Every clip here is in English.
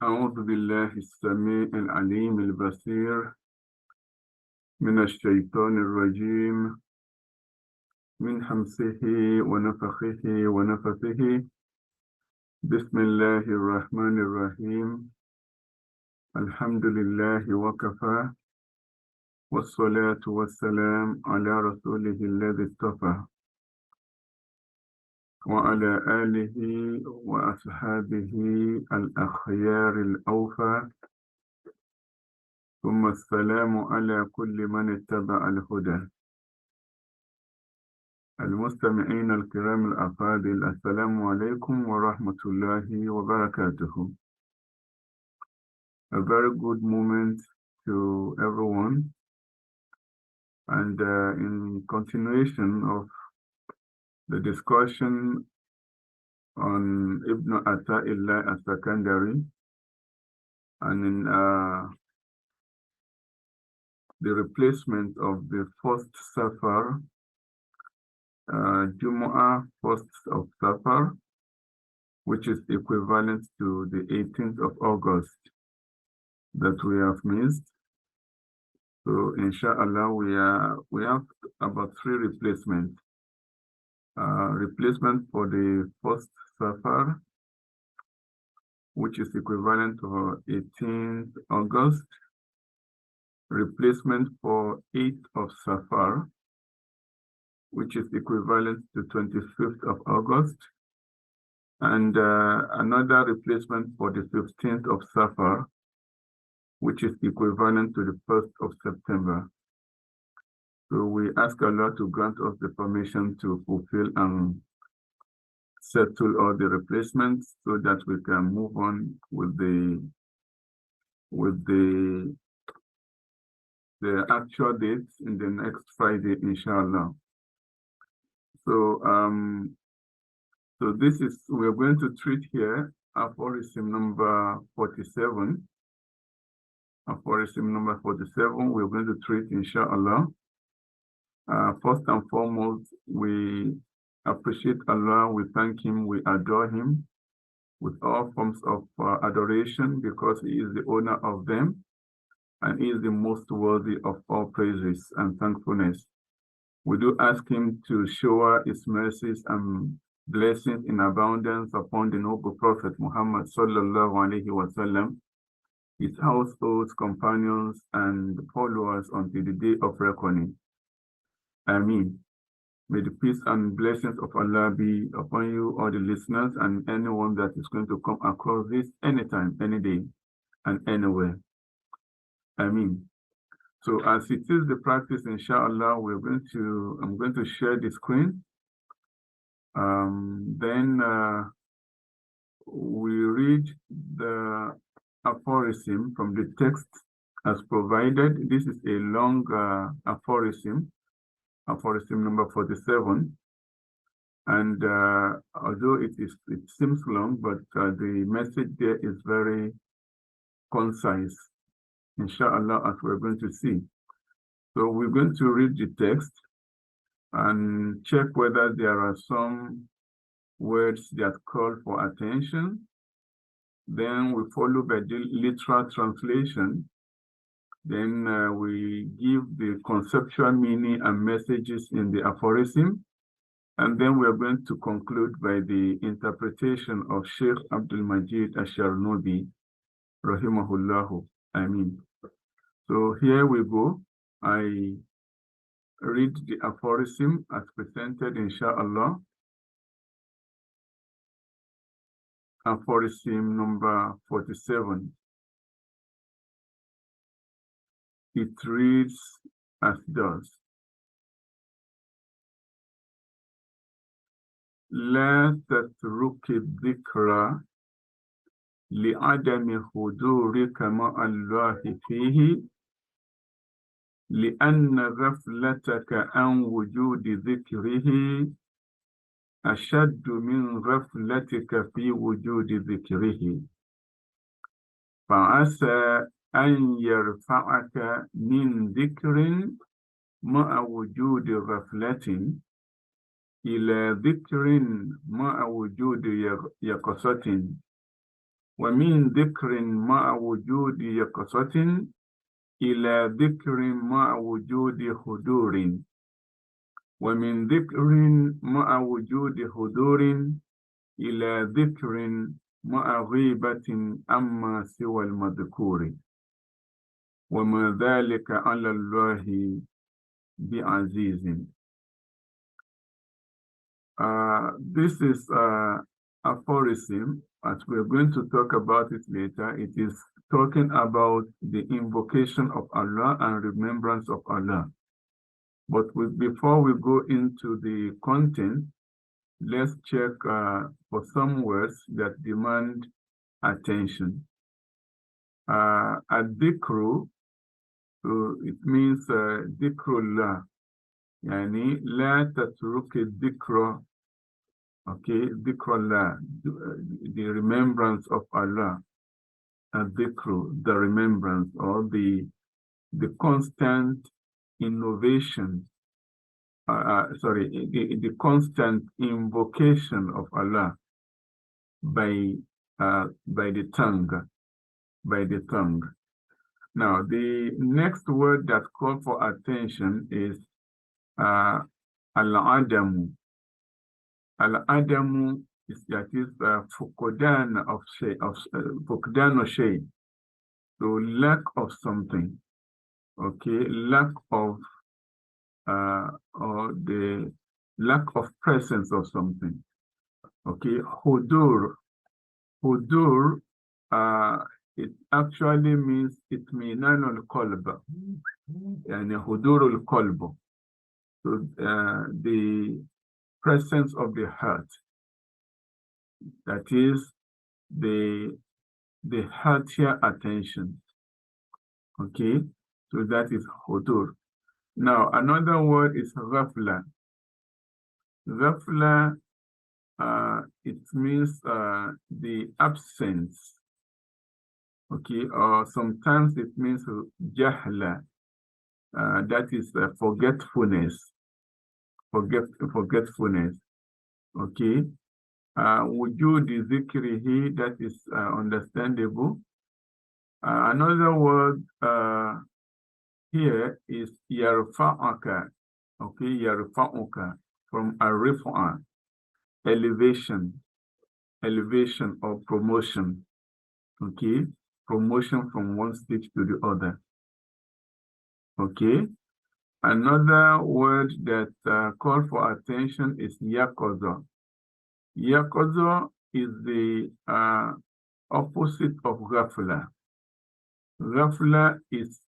أعوذ بالله السميع العليم البصير من الشيطان الرجيم من حمزه ونفخه ونفثه. بسم الله الرحمن الرحيم. الحمد لله وكفى، والصلاة والسلام على رسوله الذي اصطفى وعلى آله وأصحابه الأخيار الأوفى، ثم السلام على كل من اتبع الهدى. المستمعين الكرام الأفاضل، السلام عليكم ورحمة الله وبركاته. A very good moment to everyone. And in continuation of the discussion on Ibn AtaiLlahi Al-Sakandari, and in the replacement of the first Safar, Jum'ah, first of Safar, which is equivalent to the 18th of August that we have missed. So inshallah, we have about 3 replacements. Replacement for the first Safar, which is equivalent to 18th August. Replacement for 8th of Safar, which is equivalent to 25th of August. And another replacement for the 15th of Safar, which is equivalent to the 1st of September. So we ask Allah to grant us the permission to fulfill and settle all the replacements so that we can move on with the actual dates in the next Friday, inshallah. So this is, we're going to treat here aphorism number 47. Aphorism number 47, we're going to treat, inshallah. First and foremost, we appreciate Allah, we thank Him, we adore Him with all forms of adoration, because He is the owner of them and He is the most worthy of all praises and thankfulness. We do ask Him to shower His mercies and blessings in abundance upon the noble Prophet Muhammad sallallahu alaihi wasallam, his households, companions, and followers until the day of reckoning. Ameen. May the peace and blessings of Allah be upon you, all the listeners, and anyone that is going to come across this anytime, any day, and anywhere. Ameen. So as it is the practice, inshallah, I'm going to share the screen. Then we read the aphorism from the text as provided. This is a long aphorism. Aphorism number 47, and although it seems long, but the message there is very concise, inshallah, as we're going to see. So we're going to read the text and check whether there are some words that call for attention. Then we follow by the literal translation. Then we give the conceptual meaning and messages in the aphorism. And then we are going to conclude by the interpretation of Sheikh Abdul Majid Ash-Sharnubi, rahimahullahu. Ameen. So here we go. I read the aphorism as presented, inshallah. Aphorism number 47. It reads as does. لا تترك الذكر لعدم حضورك مع الله فيه، لأن غفلتك عن وجود ذكره أشد من غفلتك في وجود ذكره، فعسى أن يرفعك من ذكر مع وجود غفلة إلى ذكر مع وجود يقظة، ومن ذكر مع وجود يقظة إلى ذكر مع وجود حضور ومن ذكر مع وجود حضور إلى ذكر مع غيبة أما سوى المذكور وما ذلك على الله بعزيز. This is aphorism. As we're going to talk about it later, it is talking about the invocation of Allah and remembrance of Allah. But before we go into the content, let's check for some words that demand attention. Ad-dhikru, it means dhikrullah. Yani, la tatruki dhikra. Okay, dhikrullah, the remembrance of Allah. Ad-dhikru, the remembrance, or the constant innovation. The constant invocation of Allah by the tongue, Now, the next word that calls for attention is al-adamu. Al-adamu is fuqdan of shay, so lack of something. Okay, lack of or the lack of presence of something. Okay, hudur. Hudur, it actually means itminan al-qalb, and hudur al-qalb. So the presence of the heart. That is the heartier attention. Okay, so that is hudur. Now, another word is ghafla. Ghafla, it means the absence. Okay, or sometimes it means jahla. That is forgetfulness. Forgetfulness. Okay. Wujudi zikrihi, that is understandable. Another word here is yarfa'aka. Okay, yarfa'uka, from arifa, elevation or promotion. Okay, promotion from one stage to the other. Okay, another word that calls for attention is yakozo. Yakozo is the opposite of ghafla. Ghafla is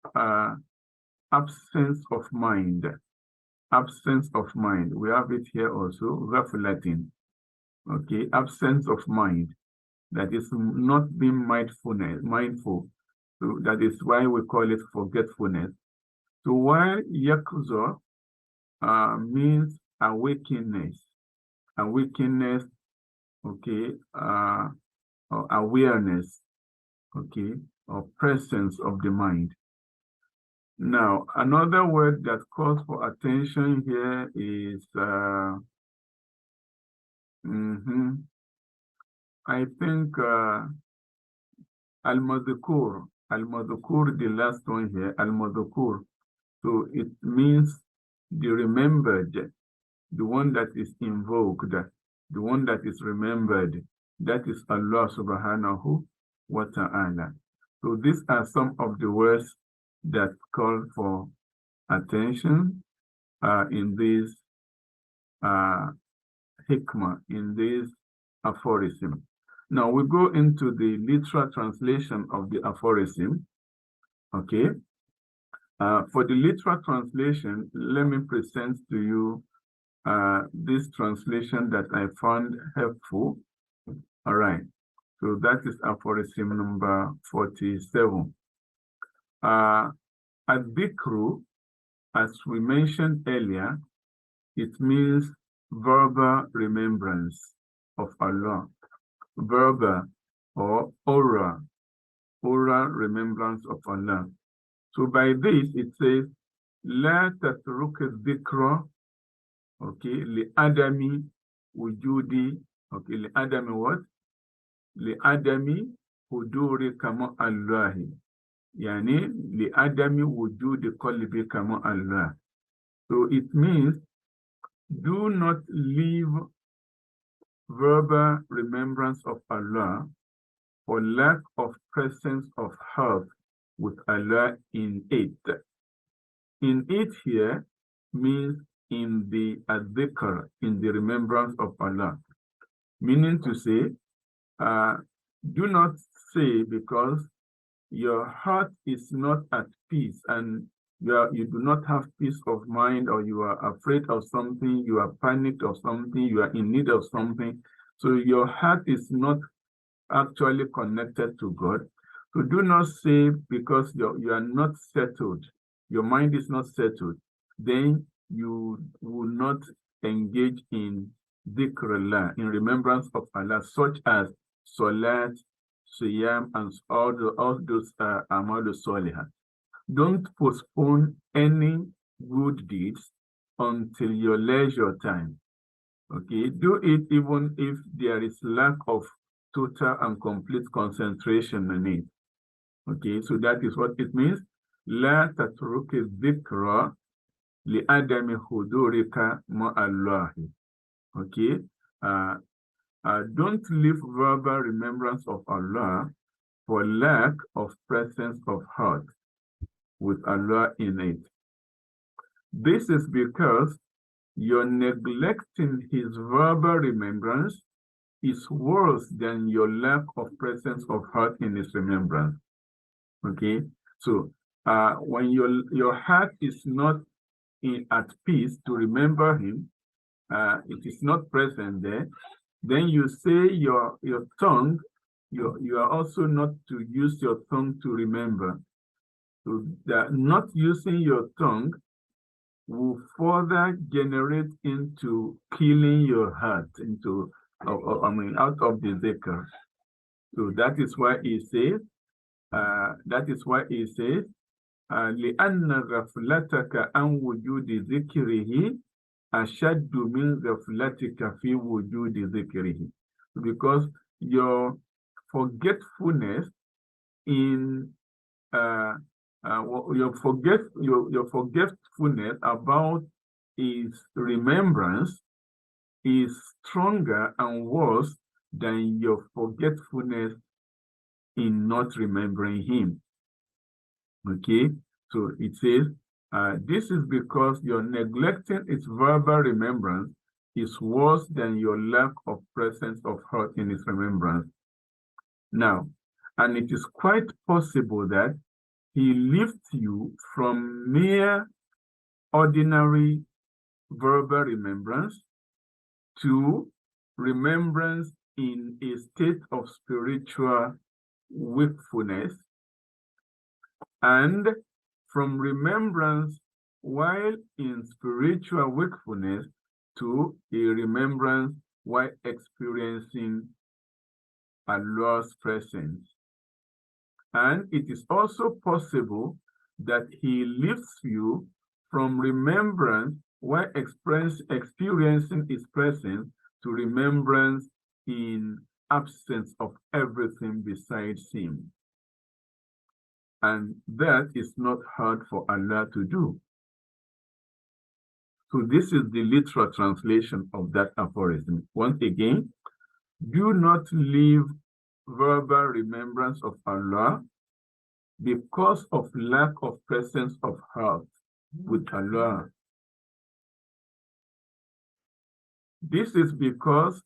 absence of mind. Absence of mind. We have it here also, ghaflatin. Okay, absence of mind. That is not being mindful. So that is why we call it forgetfulness. So while yakuzo means awakenness, okay, or awareness, okay, or presence of the mind. Now, another word that calls for attention here is, I think, al-madhukur. Al-madhukur, the last one here, al-madhukur. So it means the remembered, the one that is invoked, the one that is remembered. That is Allah subhanahu wa ta'ala. So these are some of the words that call for attention in this hikmah, in this aphorism. Now we go into the literal translation of the aphorism. Okay. For the literal translation, let me present to you this translation that I found helpful. All right. So that is aphorism number 47. Ad-dhikru, as we mentioned earlier, it means verbal remembrance of Allah. Verbal or oral remembrance of Allah. So by this, it says, La tatruk dhikra, okay, li adami wujudi, okay, li adami what? Li adami حضورك مع الله يعني لعدم وجود قلبك مع الله. So it means do not leave verbal remembrance of Allah for lack of presence of heart with Allah in it. In it here means in the adhikr, in the remembrance of Allah. Meaning to say, do not say because your heart is not at peace and you do not have peace of mind, or you are afraid of something, you are panicked of something, you are in need of something. So your heart is not actually connected to God. So do not say because you are not settled, your mind is not settled, then you will not engage in dhikrullah, in remembrance of Allah, such as salat, siyam, and all those amal salihah. Don't postpone any good deeds until your leisure time. Okay, do it even if there is lack of total and complete concentration in it. Okay, so that is what it means. لا تترك الذكر لعدم حضورك مع الله. Okay, don't leave verbal remembrance of Allah for lack of presence of heart with Allah in it. This is because you're neglecting his verbal remembrance is worse than your lack of presence of heart in his remembrance. Okay, so when your heart is not at peace to remember him, it is not present there, then you say your tongue, you are also not to use your tongue to remember. So that not using your tongue will further generate into killing your heart, into out of the dhikr. So that is why he says, لأن غفلتك عن وجود ذكره أشد من غفلتك في وجود ذكره. Because your forgetfulness in your forgetfulness about his remembrance is stronger and worse than your forgetfulness in not remembering him. Okay, so it says, this is because your neglecting its verbal remembrance is worse than your lack of presence of heart in its remembrance. Now, and it is quite possible that he lifts you from mere ordinary verbal remembrance to remembrance in a state of spiritual wakefulness, and from remembrance while in spiritual wakefulness to a remembrance while experiencing Allah's presence. And it is also possible that he lifts you from remembrance while experiencing his presence to remembrance in absence of everything besides him. And that is not hard for Allah to do. So this is the literal translation of that aphorism. Once again, do not leave verbal remembrance of Allah because of lack of presence of heart with Allah. This is because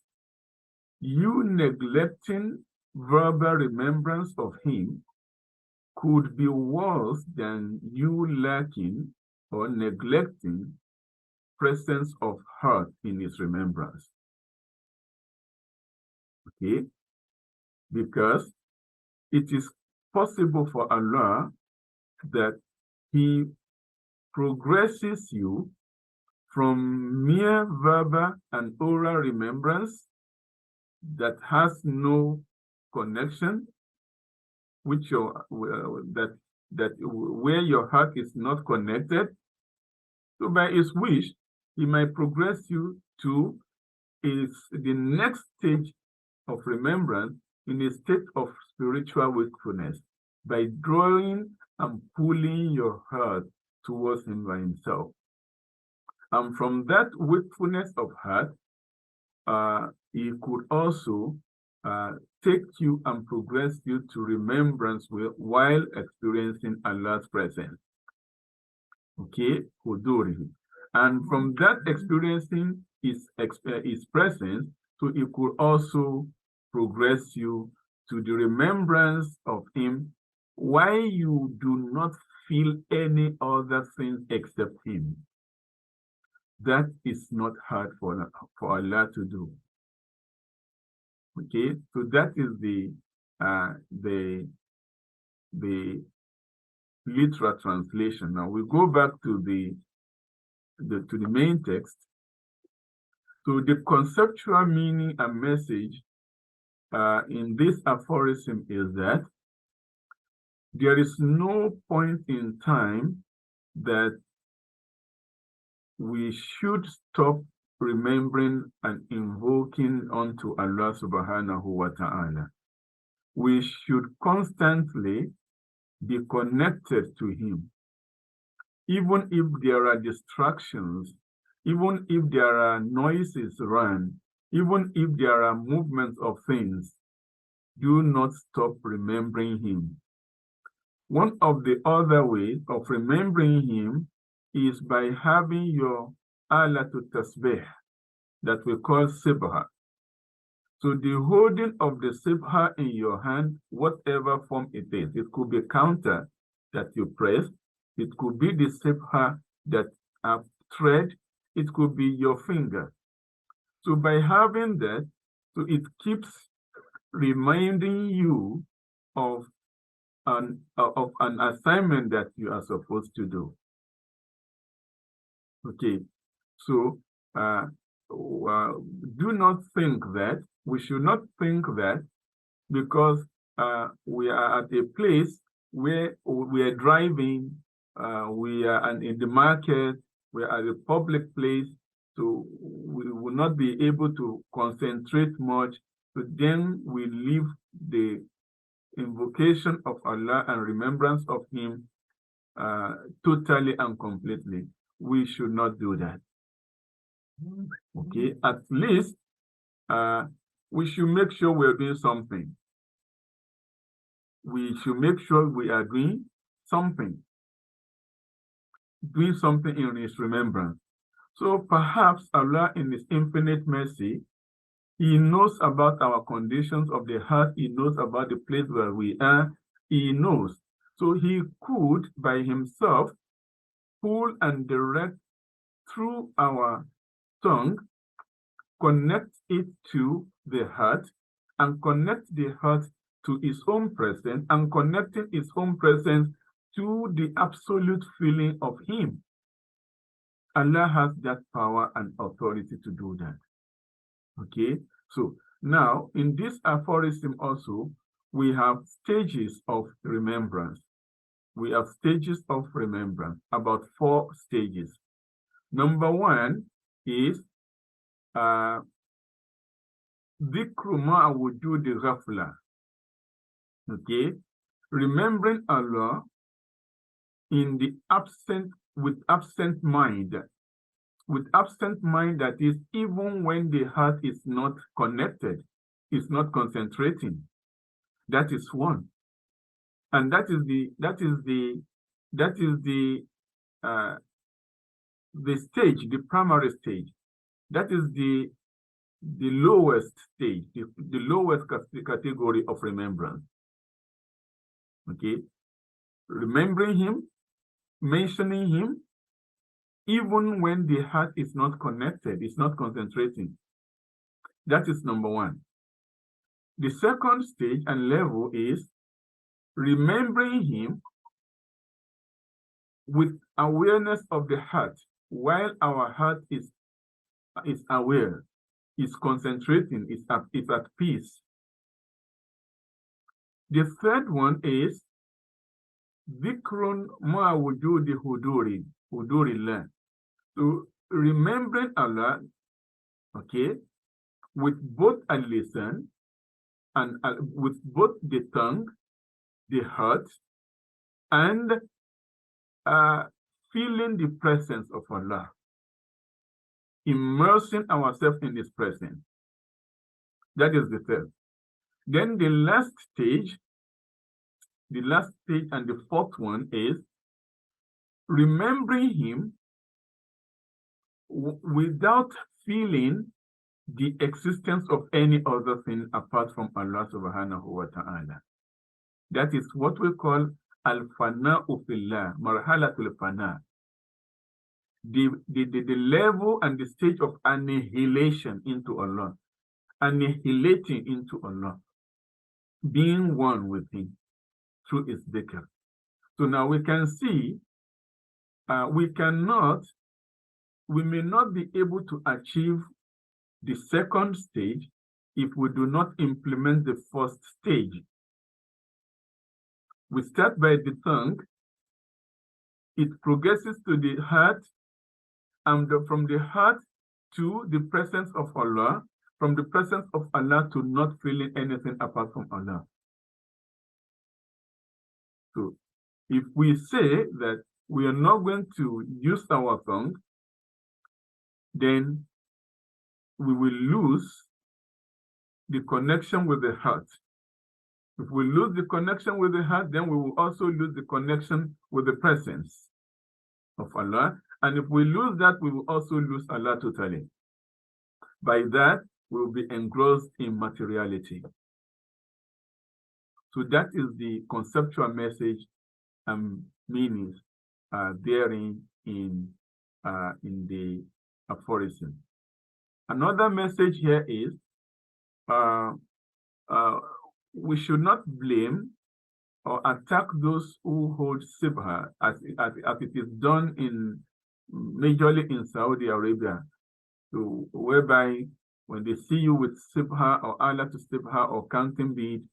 you neglecting verbal remembrance of him could be worse than you lacking or neglecting presence of heart in his remembrance. Okay? Because it is possible for Allah that he progresses you from mere verbal and oral remembrance that has no connection, which where your heart is not connected. So by his wish, he might progress you to the next stage of remembrance, in a state of spiritual wakefulness by drawing and pulling your heart towards him by himself. And from that wakefulness of heart, he could also take you and progress you to remembrance while experiencing Allah's presence. Okay, huduri. And from that experiencing his presence, so it could also progress you to the remembrance of him while you do not feel any other thing except him. That is not hard for Allah to do. Okay, so that is the literal translation. Now we go back to the main text. So the conceptual meaning and message in this aphorism is that there is no point in time that we should stop remembering and invoking unto Allah subhanahu wa ta'ala. We should constantly be connected to him. Even if there are distractions, even if there are noises around, even if there are movements of things, do not stop remembering him. One of the other ways of remembering him is by having your alatu tasbih that we call sibha. So the holding of the sibha in your hand, whatever form it is, it could be counter that you press, it could be the sibha that thread, it could be your finger. So by having that, so it keeps reminding you of an assignment that you are supposed to do. Okay, so do not think that, we should not think that because we are at a place where we are driving, we are in the market, we are at a public place, so we will not be able to concentrate much, so then we leave the invocation of Allah and remembrance of him totally and completely. We should not do that. Okay, at least we should make sure we're doing something. We should make sure we are doing something in his remembrance. So perhaps Allah in his infinite mercy, he knows about our conditions of the heart, he knows about the place where we are, he knows. So he could by himself pull and direct through our tongue, connect it to the heart, and connect the heart to his own presence, and connecting his own presence to the absolute feeling of him. Allah has that power and authority to do that. Okay, so now in this aphorism also, we have stages of remembrance. We have stages of remembrance, about 4 stages. Number 1 is dhikru ma'a wujudi ghafla. Okay, remembering Allah in the with absent mind, that is, even when the heart is not connected, is not concentrating. That is one, and that is the stage, the primary stage. That is the lowest stage, the lowest category of remembrance. Okay, remembering him, mentioning him, even when the heart is not connected, it's not concentrating. That is number 1. The second stage and level is remembering him with awareness of the heart, while our heart is aware, is concentrating, is at peace. The third one is dhikrun ma'a wujudi hudurillah. So remembering Allah, okay, with both a listen and with both the tongue, the heart, and feeling the presence of Allah, immersing ourselves in His presence. That is the third. Then the last stage and the fourth one is remembering Him without feeling the existence of any other thing apart from Allah subhanahu wa ta'ala. That is what we call al-fana'u fillah, marhalatul fana. The level and the stage of annihilation into Allah, annihilating into Allah, being one with Him through His dhikr. So now we can see we may not be able to achieve the second stage if we do not implement the first stage. We start by the tongue, it progresses to the heart, and from the heart to the presence of Allah, from the presence of Allah to not feeling anything apart from Allah. So if we say that we are not going to use our tongue, then we will lose the connection with the heart. If we lose the connection with the heart, then we will also lose the connection with the presence of Allah. And if we lose that, we will also lose Allah totally. By that, we will be engrossed in materiality. So that is the conceptual message and meanings therein in the aphorism. Another message here is we should not blame or attack those who hold Safar as it is done majorly in Saudi Arabia, so whereby when they see you with Safar or Allah to Safar or counting bead,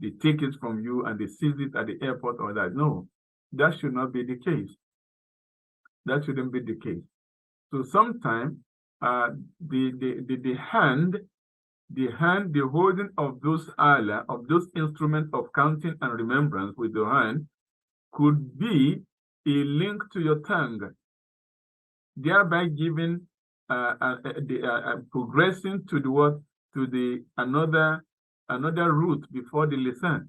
they take it from you and they seize it at the airport or that. No, that should not be the case. That shouldn't be the case. So sometimes the holding of those Allah, of those instruments of counting and remembrance with your hand, could be a link to your tongue, thereby giving progressing to another route before the lisan,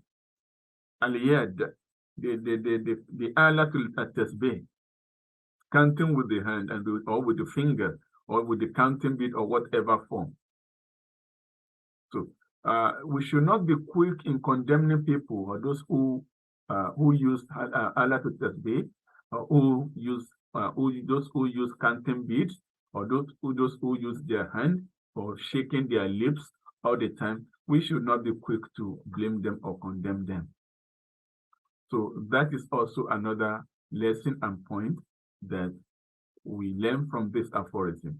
al-yad, the alatul tasbih, counting with the hand or with the finger or with the counting bead or whatever form. So we should not be quick in condemning people or those who use alatul tasbih, or those who use counting beads, or those who use their hand or shaking their lips all the time. We should not be quick to blame them or condemn them. So that is also another lesson and point that we learn from this aphorism.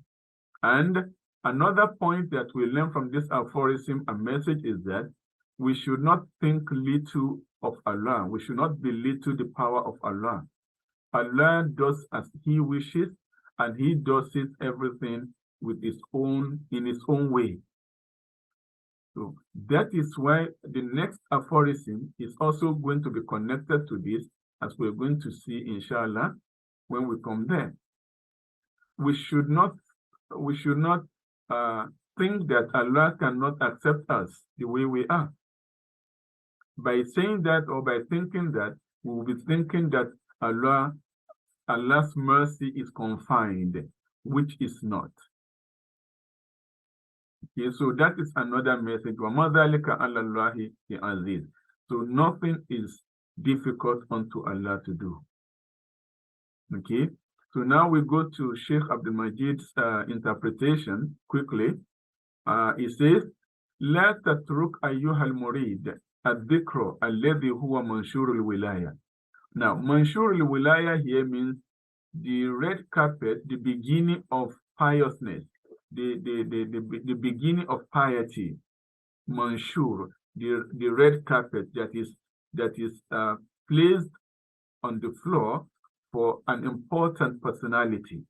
And another point that we learn from this aphorism and message is that we should not think little of Allah. We should not belittle the power of Allah. Allah does as He wishes, and He does it everything in His own way. So that is why the next aphorism is also going to be connected to this, as we're going to see, inshallah, when we come there. We should not think that Allah cannot accept us the way we are. By saying that or by thinking that, we will be thinking that Allah's mercy is confined, which is not. Okay, so that is another message. AtaiLlahi aziz. So nothing is difficult unto Allah to do. Okay, so now we go to Sheikh Abdul Majid's interpretation quickly. He says, لا تترك أيها المريد الذكر الذي هو منشور الولاية. Now, منشور الولاية here means the red carpet, the beginning of piousness, the beginning of piety. Manshur, the red carpet that is placed on the floor for an important personality.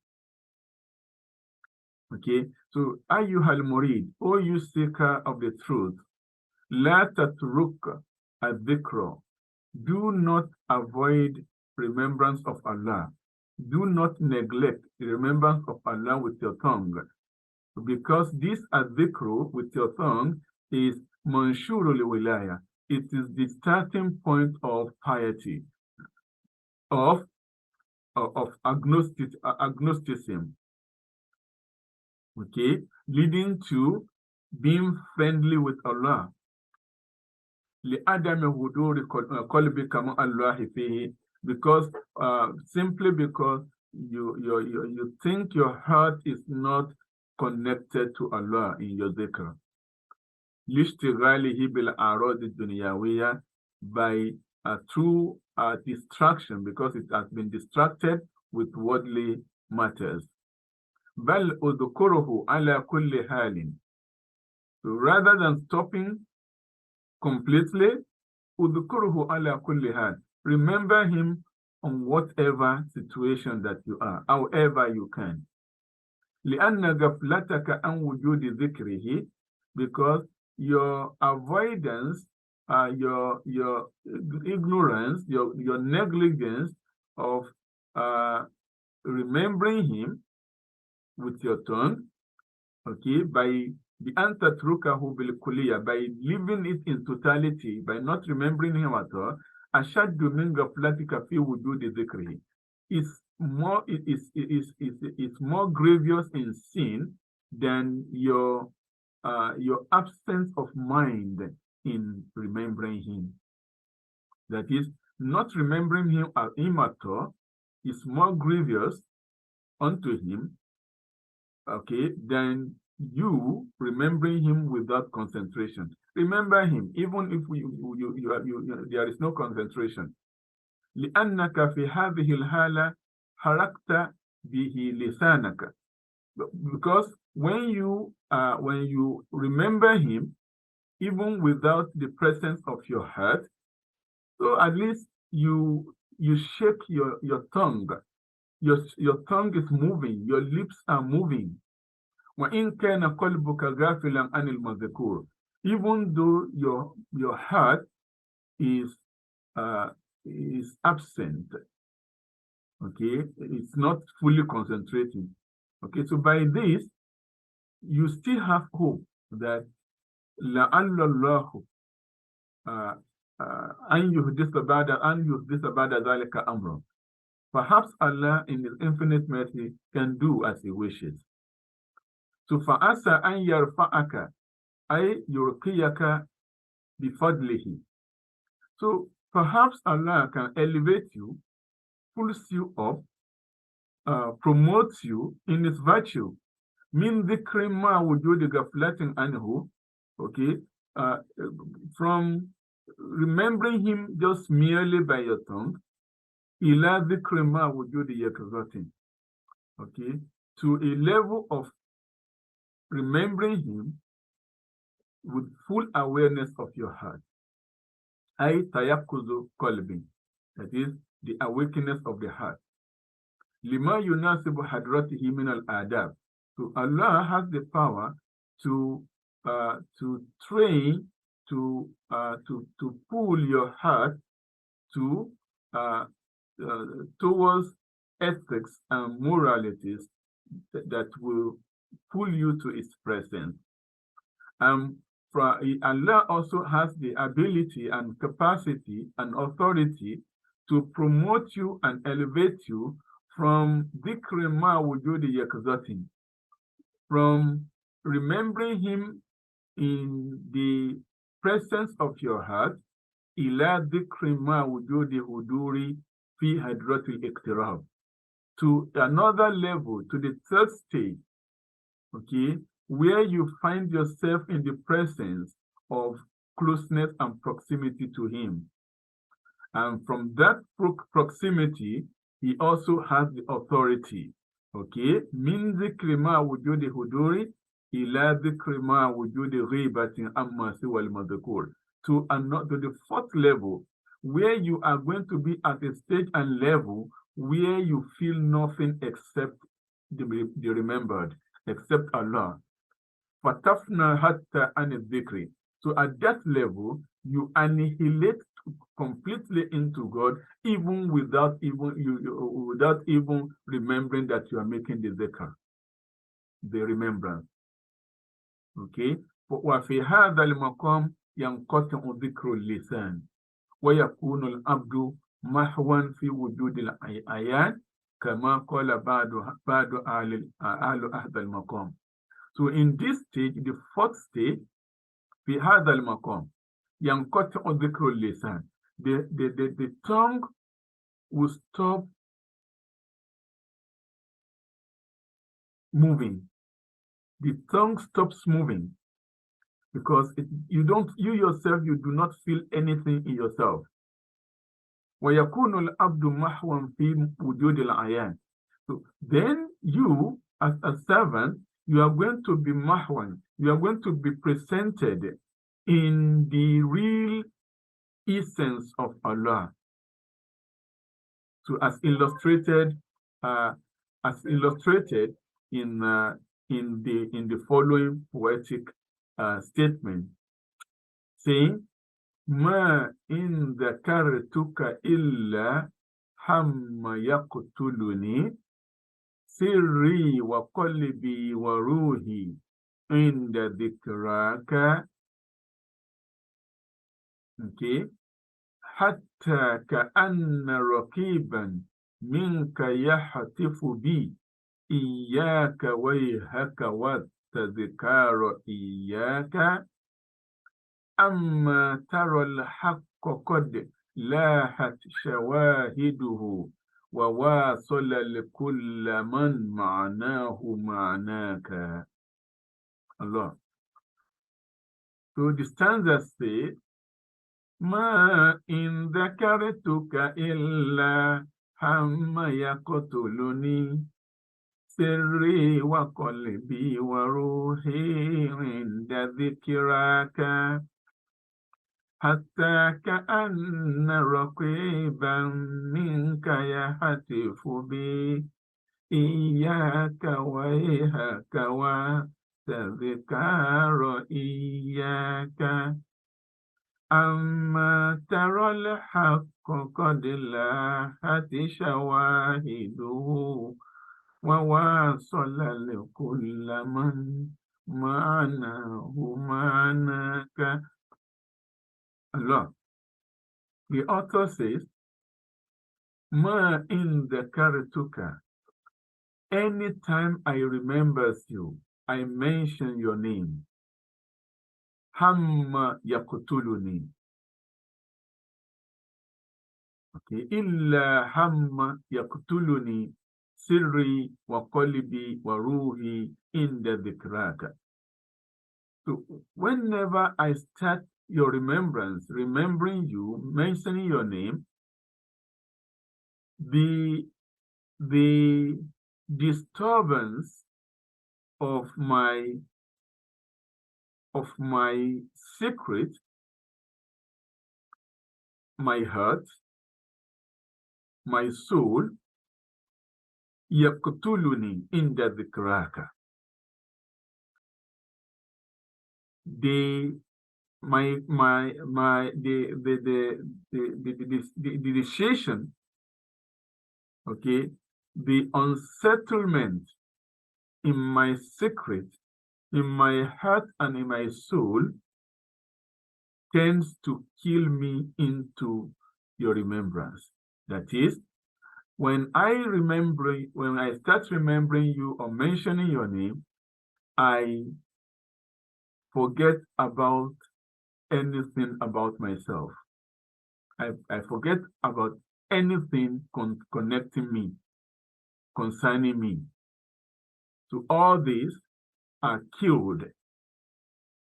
Okay, so ayyuhal murid, O you seeker of the truth, لا تترك الذكر. Do not avoid remembrance of Allah. Do not neglect the remembrance of Allah with your tongue, because this adhikru with your tongue is manshurul wilaya. It is the starting point of piety, of agnosticism, okay, leading to being friendly with Allah. Because simply because you think your heart is not connected to Allah in your dhikr. By through distraction, because it has been distracted with worldly matters. بل أذكره على كل حال. Rather than stopping completely, أذكره على كل حال. Remember him on whatever situation that you are, however you can. لأن غفلتك عن وجود ذكره, because your avoidance, your ignorance, your negligence of remembering him with your tongue, okay, by the antatrukahu bil kuliya, by leaving it in totality, by not remembering him at all, ashaddu min ghaflatika fi wujudi dhikrihi. It's more grievous in sin than your absence of mind in remembering him. That is, not remembering him at all is more grievous unto him, okay, than you remembering him without concentration. Remember him even if there is no concentration. لأنك في هذه الحالة حركت به لسانك. Because when you remember him even without the presence of your heart, so at least you shake your tongue. Your tongue is moving, your lips are moving. وإن كان قلبك غافلا عن المذكور, even though your heart is absent, okay, it's not fully concentrating. Okay, so by this you still have hope that لعل أن يحدث بعد ذلك أمرا. Perhaps Allah in His infinite mercy can do as He wishes. So فَأَسَى أَنْ يَرْفَعَكَ أَيْ يُرْقِيَكَ بِفَضْلِهِ. So perhaps Allah can elevate you, pulls you up, promotes you in His virtue. Min dhikri ma wujudi ghaflatin anhu, okay, from remembering him just merely by your tongue, ila dhikri ma wujudi yaqzatin, okay, to a level of remembering him with full awareness of your heart. Ay tayakkuzu qalbi, that is the awakeness of the heart. Lima yunasibu hadratihi min al-adab. So Allah has the power to train, to pull your heart towards ethics and moralities that will pull you to His presence. Allah also has the ability and capacity and authority to promote you and elevate you from dhikri ma wujudi yakzatin, from remembering him in the presence of your heart, ila dhikri ma wujudi huduri fi hadratil iqtirab, to another level, to the third stage, okay, where you find yourself in the presence of closeness and proximity to him. And from that proximity, he also has the authority. Okay, min dhikri ma wujudi huduri ila dhikri ma wujudi ghibatin amma siwal madhkur, to the fourth level, where you are going to be at a stage and level where you feel nothing except the remembered, except Allah. Fatafna hatta an dhikri. So at that level, you annihilate completely into God, even without even remembering that you are making the dhikr, the remembrance. Okay. وفي هذا المقام ينقطع ذكر اللسان ويكون العبد محوا في وجود الآيات كما قال بعض أهل هذا المقام. So in this stage, the fourth stage, في هذا المقام ينقطع ذكر اللسان. The tongue will stop moving. The tongue stops moving because you yourself, you do not feel anything in yourself. ويكون العبد محوا في وجود العيان. So then you, as a servant, you are going to be mahwan. You are going to be presented in the real essence of Allah. So as illustrated in the following poetic statement, saying, "Ma in dhakartuka illa hamma yaqtuluni sirri wa qalbi wa ruhi inda dhikraka." Okay. حتى كأن رقيبا منك يحتف بي إياك ويهك والتذكار إياك أما ترى الحق قد لاحت شواهده وواصل لكل من معناه معناك. Allah. So the stanza says, ما إن ذكرتك إلا هم يقتلني سري وقلبي وروحي عند ذكراك حتى كأن رقيبا منك يهتف بي إياك ويهك وتذكار إياك أما ترى الحق قد لاحت شواهده وواصل لكل من معناه معناك. Allah. The author says, Ma in dhakartuka. Anytime I remembers you, I mention your name. Hamma yaqtuluni. Okay. Illa hamma yaqtuluni sirri wa qalbi wa ruhi inda dhikraka. So whenever I start your remembrance, remembering you, mentioning your name, the disturbance of my secret, my heart, my soul, yaqtuluni inda dhikraka. The decision, okay, the unsettlement in my secret, in my heart and in my soul tends to kill me into your remembrance. That is, when I start remembering you or mentioning your name, I forget about anything about myself. I forget about anything connecting me, concerning me. So all these are killed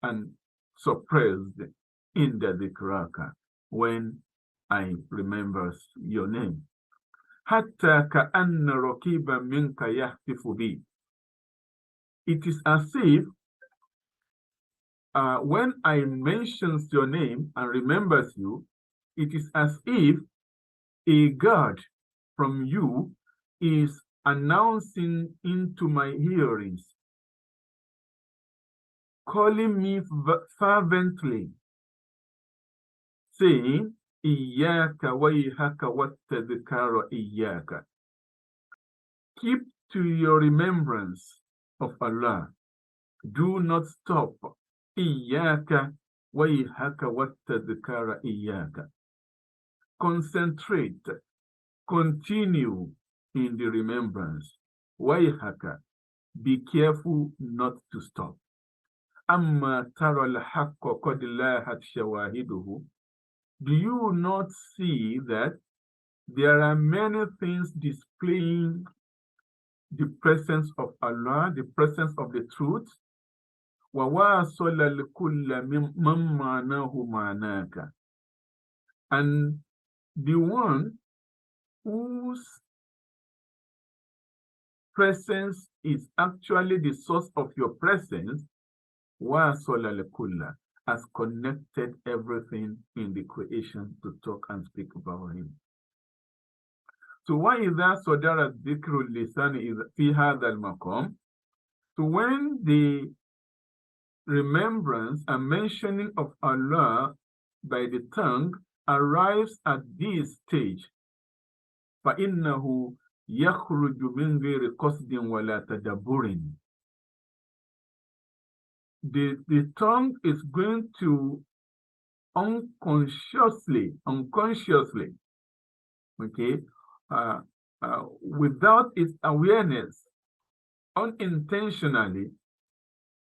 and suppressed in the dhikraka when I remember your name. Hatta ka'anna raqiba minka yahtifu bi. It is as if when I mentions your name and remembers you, it is as if a God from you is announcing into my hearings calling me fervently, saying, Iyaka wayhaka wattadhkara iyaka. Keep to your remembrance of Allah. Do not stop. Iyaka wayhaka wattadhkara iyaka. Concentrate, continue in the remembrance. Wayhaka, be careful not to stop. Amma tara al-haqqa qad lahat shawahiduhu. Do you not see that there are many things displaying the presence of Allah, the presence of the truth? وَوَاصَلَ الْكُلَّ مِمَّنْ مَعْنَاهُ مَعْنَاكَ. And the one whose presence is actually the source of your presence, وَاصَلَ الْكُلَّ, has connected everything in the creation to talk and speak about him. So وَإِذَا صَدَرَ الذِّكْرُ اللِّسَانِ فِي هَذَا الْمَقَامِ. So when the remembrance and mentioning of Allah by the tongue arrives at this stage, فَإِنَّهُ يَخْرُجُ مِنْ غَيْرِ قَصْدٍ وَلَا تَدَبُّرٍ. The tongue is going to unconsciously, okay, without its awareness, unintentionally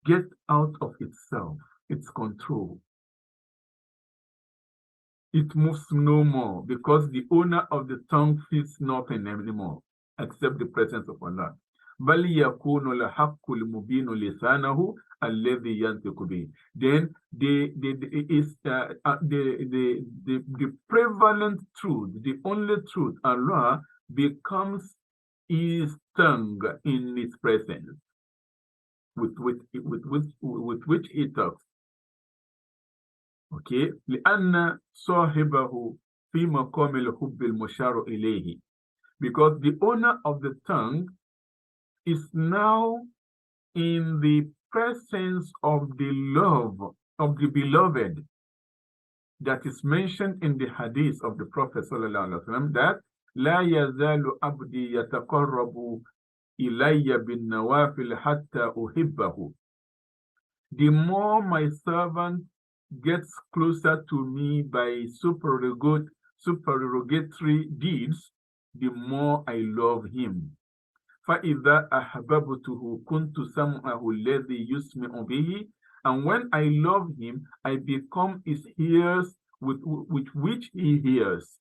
get out of itself, its control. It moves no more because the owner of the tongue feels nothing anymore except the presence of Allah. بل يكون الحق المبين لسانه الذي ينطق به. Then the prevalent truth, the only truth, Allah, becomes his tongue in his presence, with which he talks. Okay, لأن صاحبه في مقام الحب المشار إليه, because the owner of the tongue is now in the presence of the love of the beloved that is mentioned in the hadith of the Prophet ﷺ, that لا يزال عبدي يتقرب إلي بالنوافل حتى أحبه. The more my servant gets closer to me by supererogatory deeds, the more I love him. فَإِذَا أَحْبَبْتُهُ كُنْتُ سَمْعَهُ الَّذِي يُسْمِعُ بِهِ. And when I love him, I become his ears with which he hears.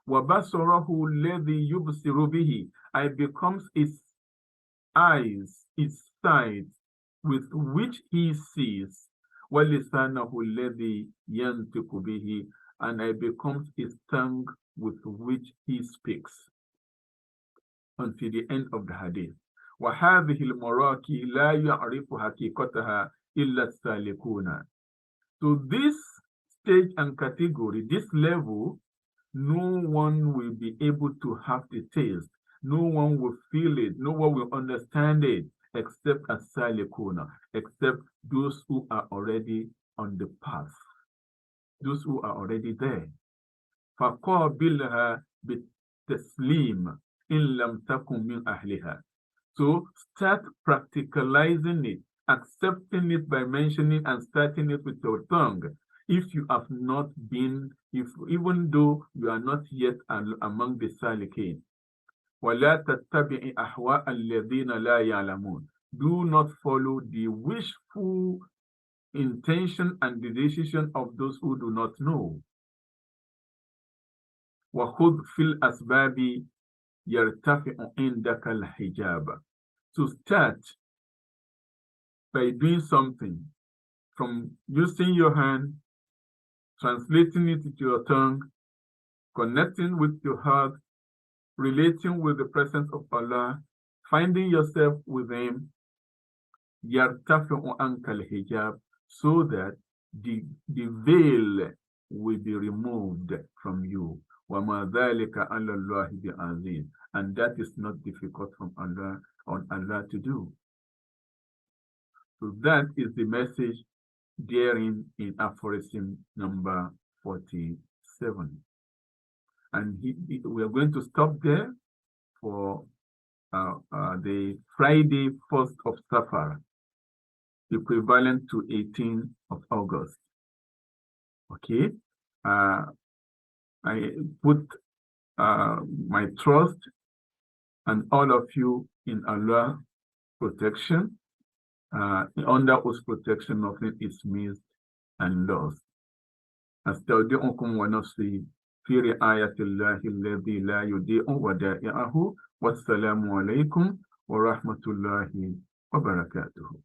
وَبَصَرَهُ الَّذِي يُبْصِرُ بِهِ. I become his eyes, his sight, with which he sees. وَلِسَانَهُ الَّذِي يَنْطِقُ بِهِ. And I become his tongue with which he speaks. Until the end of the hadith. وَهَذِهِ الْمَرَاكِي لَا يَعْرِفُ حَقِيقَتَهَا إِلَّا السَّالِكُونَ. So this stage and category, this level, no one will be able to have the taste. No one will feel it. No one will understand it except as-salikuna, except those who are already on the path, those who are already there. فَقَابِلْهَا بِالتَّسْلِيمِ إِنْ لَمْ تَكُنْ مِنْ أَهْلِهَا. So start practicalizing it, accepting it by mentioning and starting it with your tongue. If you have not been, even though you are not yet among the salikin. وَلَا تَتَّبِعِ أَحْوَاءَ الَّذِينَ لَا يَعْلَمُونَ. Do not follow the wishful intention and the decision of those who do not know. وَخُذْ فِي الْأَسْبَابِ يَرْتَفِعُ عِنْدَكَ الْحِجَابَ. To start by doing something, from using your hand, translating it to your tongue, connecting with your heart, relating with the presence of Allah, finding yourself with Him, يَرْتَفِعُ عَنْكَ الْحِجَابَ, so that the veil will be removed from you. وَمَا ذَلِكَ عَلَى اللَّهِ بِعَزِيزٍ. And that is not difficult from Allah, on Allah to do. So that is the message therein in aphorism number 47. And we are going to stop there for the Friday 1st of Safar, equivalent to 18th of August. Okay, I put my trust and all of you in Allah's protection. Under whose protection nothing is missed and lost. أستودعكم ونفسي في رعاية الله الذي لا يضيع ودائعه والسلام عليكم ورحمة الله وبركاته.